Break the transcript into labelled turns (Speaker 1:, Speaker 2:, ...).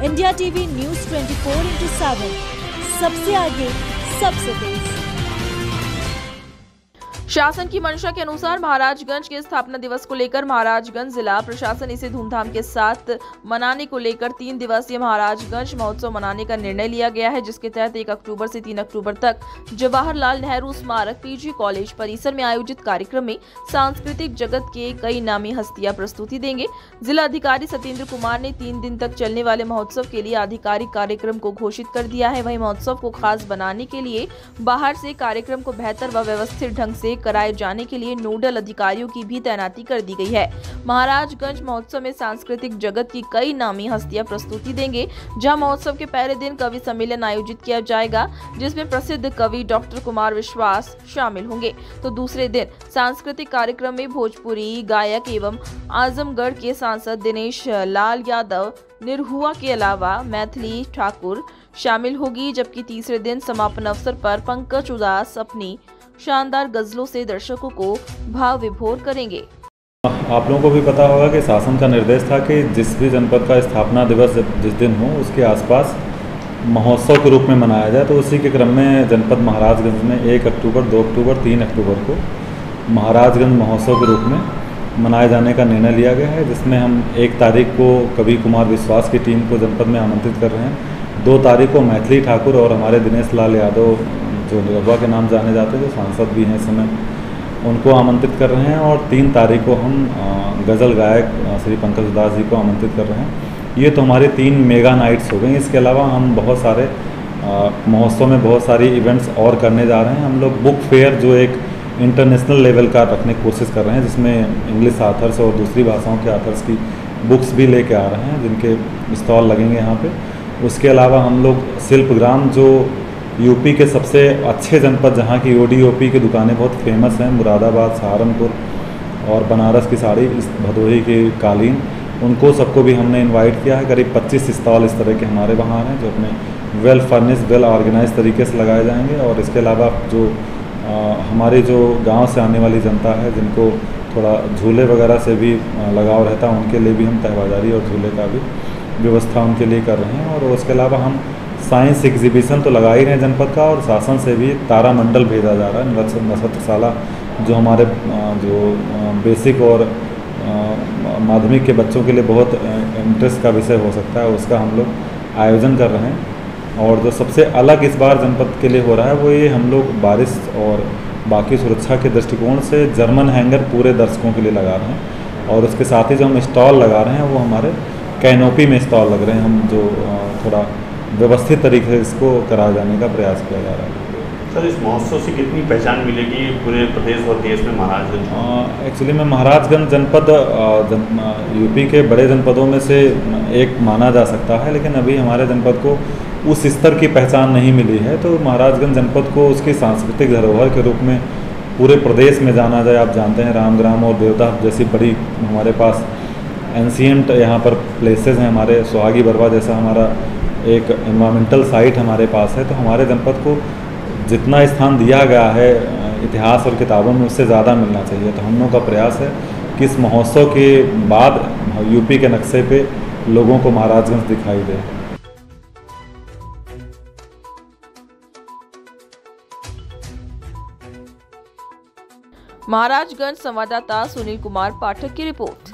Speaker 1: India TV news 24/7 सबसे आगे, सबसे तेज।
Speaker 2: शासन की मंशा के अनुसार महाराजगंज के स्थापना दिवस को लेकर महाराजगंज जिला प्रशासन इसे धूमधाम के साथ मनाने को लेकर 3 दिवसीय महाराजगंज महोत्सव मनाने का निर्णय लिया गया है, जिसके तहत 1 अक्टूबर से 3 अक्टूबर तक जवाहरलाल नेहरू स्मारक पीजी कॉलेज परिसर में आयोजित कार्यक्रम में सांस्कृतिक जगत के कई नामी हस्तियां प्रस्तुति देंगे। जिला अधिकारी सत्येंद्र कुमार ने 3 दिन तक चलने वाले महोत्सव के लिए आधिकारिक कार्यक्रम को घोषित कर दिया है। वहीं महोत्सव को खास बनाने के लिए बाहर से कार्यक्रम को बेहतर व व्यवस्थित ढंग से कराए जाने के लिए नोडल अधिकारियों की भी तैनाती कर दी गई है। महाराजगंज महोत्सव में सांस्कृतिक जगत की कई नामी हस्तियां प्रस्तुति देंगे, जहां महोत्सव के पहले दिन कवि सम्मेलन आयोजित किया जाएगा, जिसमें प्रसिद्ध कवि डॉक्टर कुमार विश्वास शामिल होंगे। तो दूसरे दिन सांस्कृतिक कार्यक्रम में भोजपुरी गायक एवं आजमगढ़ के सांसद दिनेश लाल यादव निरहुआ के अलावा मैथिली ठाकुर शामिल होगी, जबकि तीसरे दिन समापन अवसर पर पंकज उदास अपनी शानदार गजलों से दर्शकों को भाव विभोर करेंगे।
Speaker 3: आप लोगों को भी पता होगा कि शासन का निर्देश था कि जिस भी जनपद का स्थापना दिवस जिस दिन हो उसके आसपास महोत्सव के रूप में मनाया जाए। तो उसी के क्रम में जनपद महाराजगंज में 1 अक्टूबर, 2 अक्टूबर, 3 अक्टूबर को महाराजगंज महोत्सव के रूप में मनाए जाने का निर्णय लिया गया है, जिसमें हम 1 तारीख को कवि कुमार विश्वास की टीम को जनपद में आमंत्रित कर रहे हैं। 2 तारीख को मैथिली ठाकुर और हमारे दिनेश लाल यादव जो निरहुआ के नाम जाने जाते हैं, जो सांसद भी हैं इस समय, उनको आमंत्रित कर रहे हैं। और 3 तारीख को हम गज़ल गायक श्री पंकज उदास जी को आमंत्रित कर रहे हैं। ये तो हमारे 3 मेगा नाइट्स हो गई। इसके अलावा हम बहुत सारे महोत्सव में बहुत सारी इवेंट्स और करने जा रहे हैं। हम लोग बुक फेयर जो एक इंटरनेशनल लेवल का रखने की कोशिश कर रहे हैं, जिसमें इंग्लिश आथर्स और दूसरी भाषाओं के आथर्स की बुक्स भी लेके आ रहे हैं, जिनके स्टॉल लगेंगे यहाँ पे। उसके अलावा हम लोग शिल्पग्राम, जो यूपी के सबसे अच्छे जनपद जहाँ की ODOP की दुकानें बहुत फेमस हैं, मुरादाबाद, सहारनपुर और बनारस की साड़ी, इस भदोही की कालीन, उनको सबको भी हमने इनवाइट किया है। करीब 25 स्टॉल इस तरह के हमारे वहाँ हैं, जो अपने वेल फर्निश, वेल ऑर्गेनाइज तरीके से लगाए जाएंगे। और इसके अलावा जो हमारी जो गांव से आने वाली जनता है, जिनको थोड़ा झूले वगैरह से भी लगाव रहता है, उनके लिए भी हम तहबाजारी और झूले का भी व्यवस्था उनके लिए कर रहे हैं। और उसके अलावा हम साइंस एग्जीबिशन तो लगा ही रहे हैं जनपद का, और शासन से भी तारामंडल भेजा जा रहा है। नक्षत्रशाला जो हमारे जो बेसिक और माध्यमिक के बच्चों के लिए बहुत इंटरेस्ट का विषय हो सकता है, उसका हम लोग आयोजन कर रहे हैं। और जो सबसे अलग इस बार जनपद के लिए हो रहा है, वो ये हम लोग बारिश और बाकी सुरक्षा के दृष्टिकोण से जर्मन हैंगर पूरे दर्शकों के लिए लगा रहे हैं। और उसके साथ ही जो हम स्टॉल लगा रहे हैं, वो हमारे कैनोपी में स्टॉल लग रहे हैं। हम जो थोड़ा व्यवस्थित तरीके से इसको कराए जाने का प्रयास किया जा रहा है।
Speaker 4: सर, इस महोत्सव से कितनी पहचान मिलेगी पूरे प्रदेश और देश में महाराजगंज?
Speaker 3: एक्चुअली में महाराजगंज जनपद यूपी के बड़े जनपदों में से एक माना जा सकता है, लेकिन अभी हमारे जनपद को उस स्तर की पहचान नहीं मिली है। तो महाराजगंज जनपद को उसकी सांस्कृतिक धरोहर के रूप में पूरे प्रदेश में जाना जाए। आप जानते हैं रामग्राम और देवता जैसी बड़ी हमारे पास एंशिएंट यहाँ पर प्लेसेस हैं। हमारे सुहागी बरवा जैसा हमारा एक एनवायरमेंटल साइट हमारे पास है। तो हमारे जनपद को जितना स्थान दिया गया है इतिहास और किताबों में, उससे ज़्यादा मिलना चाहिए। तो हम लोगों का प्रयास है कि इस महोत्सव के बाद यूपी के नक्शे पे लोगों को महाराजगंज दिखाई दे।
Speaker 2: महाराजगंज संवाददाता सुनील कुमार पाठक की रिपोर्ट।